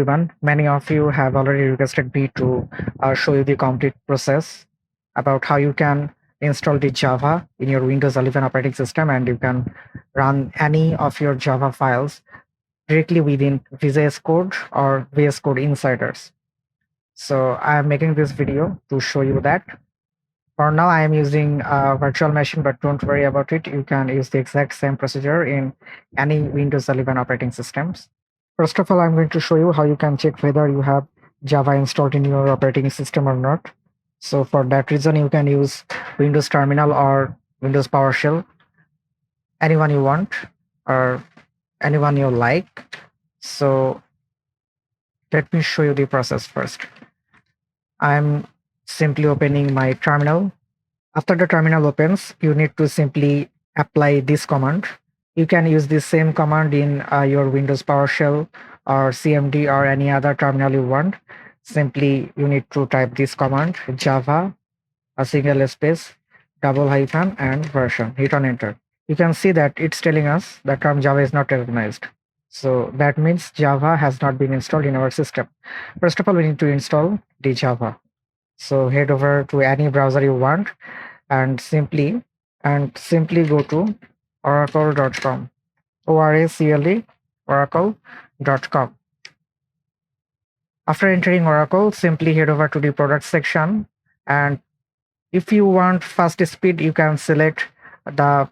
everyone. Many of you have already requested me to show you the complete process about how you can install the Java in your Windows 11 operating system, and you can run any of your Java files directly within VS Code or VS Code Insiders. So I am making this video to show you that. For now, I am using a virtual machine, but don't worry about it. You can use the exact same procedure in any Windows 11 operating systems. First of all, I'm going to show you how you can check whether you have Java installed in your operating system or not. So for that reason, you can use Windows Terminal or Windows PowerShell, anyone you want or anyone you like. So let me show you the process first. I'm simply opening my terminal. After the terminal opens, you need to simply apply this command. You can use the same command in your Windows PowerShell or CMD or any other terminal you want. Simply, you need to type this command, Java, a single space, double hyphen, and version. Hit on enter. You can see that it's telling us the term Java is not recognized. So that means Java has not been installed in our system. First of all, we need to install the Java. So head over to any browser you want and simply go to oracle.com. ORACLE, oracle.com. After entering Oracle, simply head over to the product section, and if you want fast speed, you can select the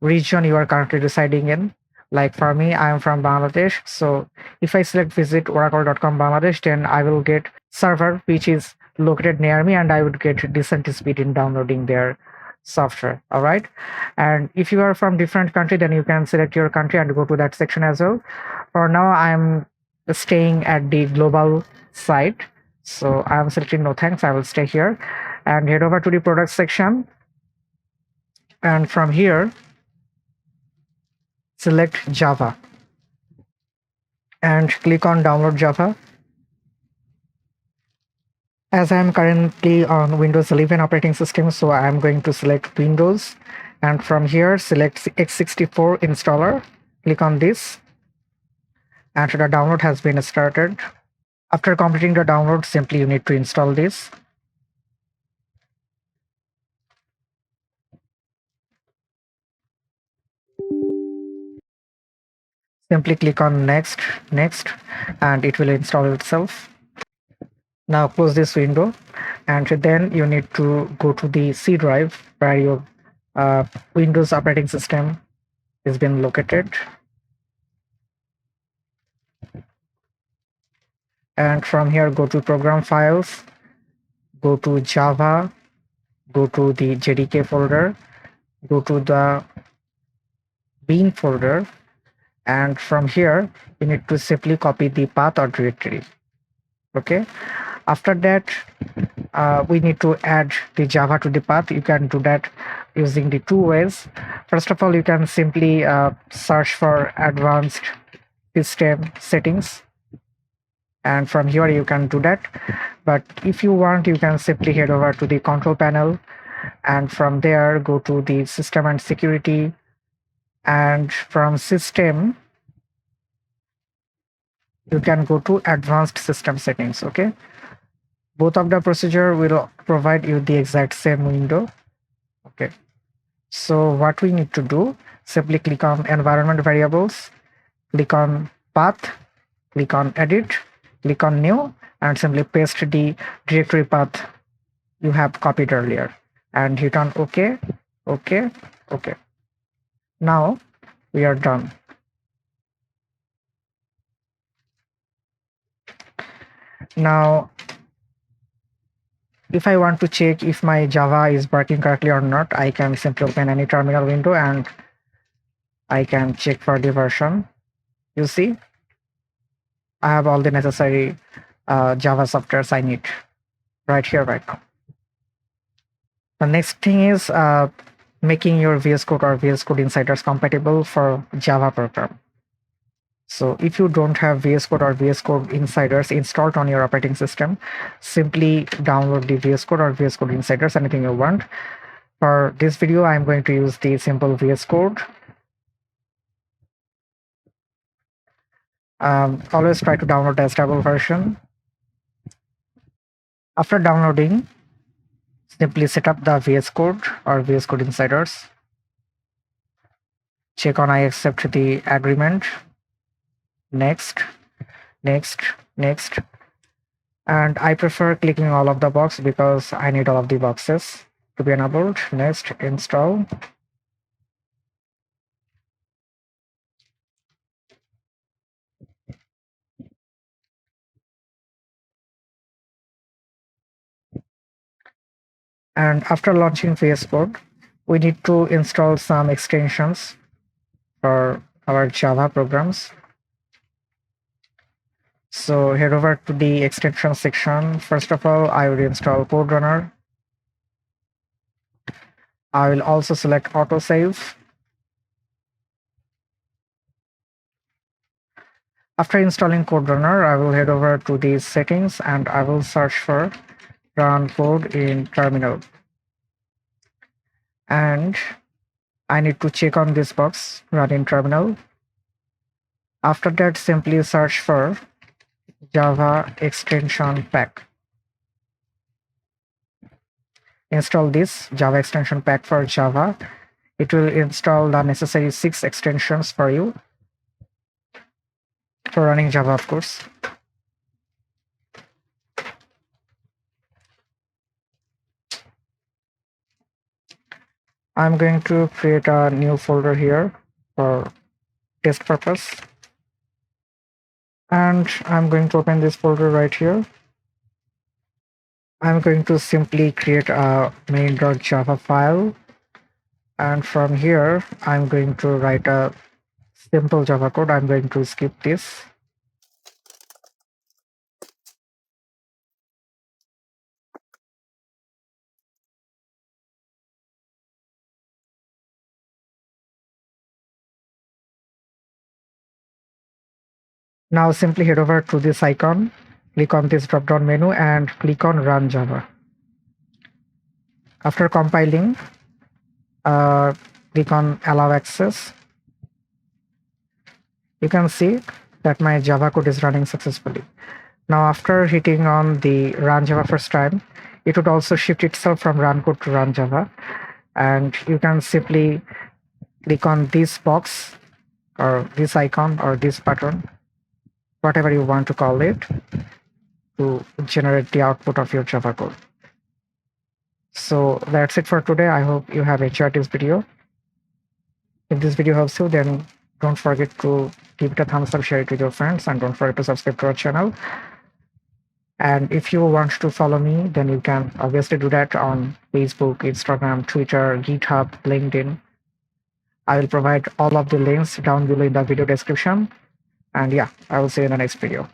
region you are currently residing in. Like for me, I am from Bangladesh, so if I select visit oracle.com Bangladesh, then I will get server which is located near me, and I would get decent speed in downloading their software. All right, and if you are from different country, then you can select your country and go to that section as well. For now, I'm staying at the global site, so I'm selecting no thanks. I will stay here and head over to the product section, and from here select Java and click on download Java. As I am currently on Windows 11 operating system, so I am going to select Windows, and from here select x64 installer. Click on this, and the download has been started. After completing the download, simply you need to install this. Simply click on next, and it will install itself. Now close this window, and then you need to go to the C drive where your Windows operating system is being located. And from here, go to program files, go to Java, go to the JDK folder, go to the bin folder, and from here you need to simply copy the path or directory. Okay, after that we need to add the Java to the path. You can do that using the two ways. First of all, you can simply search for advanced system settings, and from here you can do that. But if you want, you can simply head over to the control panel, and from there go to the system and security, and from system you can go to advanced system settings. Okay, both of the procedure will provide you the exact same window. Okay, so what we need to do, simply click on environment variables, click on path, click on edit, click on new, and simply paste the directory path you have copied earlier, and hit on OK. Now we are done. Now if I want to check if my Java is working correctly or not, I can simply open any terminal window and I can check for the version. You see, I have all the necessary Java softwares I need right here, right now. The next thing is making your VS Code or VS Code Insiders compatible for Java program. So if you don't have VS Code or VS Code Insiders installed on your operating system, simply download the VS Code or VS Code Insiders, anything you want. For this video, I'm going to use the simple VS Code. Always try to download the stable version. After downloading, simply set up the VS Code or VS Code Insiders. Check on I accept the agreement. Next, next, next. And I prefer clicking all of the boxes because I need all of the boxes to be enabled. Next, install. And after launching VS Code, we need to install some extensions for our Java programs. So head over to the extension section. First of all, I will install Code Runner. I will also select autosave. After installing Code Runner, I will head over to the settings and I will search for run code in terminal. And I need to check on this box, run in terminal. After that, simply search for Java extension pack. Install this Java extension pack for Java. It will install the necessary 6 extensions for you for running Java, of course. I'm going to create a new folder here for test purpose. And I'm going to open this folder right here. I'm going to simply create a main.java file. And from here, I'm going to write a simple Java code. I'm going to skip this. Now simply head over to this icon, click on this drop-down menu and click on Run Java. After compiling, click on Allow Access. You can see that my Java code is running successfully. Now after hitting on the Run Java first time, it would also shift itself from Run Code to Run Java. And you can simply click on this box or this icon or this button, whatever you want to call it, to generate the output of your Java code. So that's it for today. I hope you have enjoyed this video. If this video helps you, then don't forget to give it a thumbs up, share it with your friends, and don't forget to subscribe to our channel. And if you want to follow me, then you can obviously do that on Facebook, Instagram, Twitter, GitHub, LinkedIn. I will provide all of the links down below in the video description. And yeah, I will see you in the next video.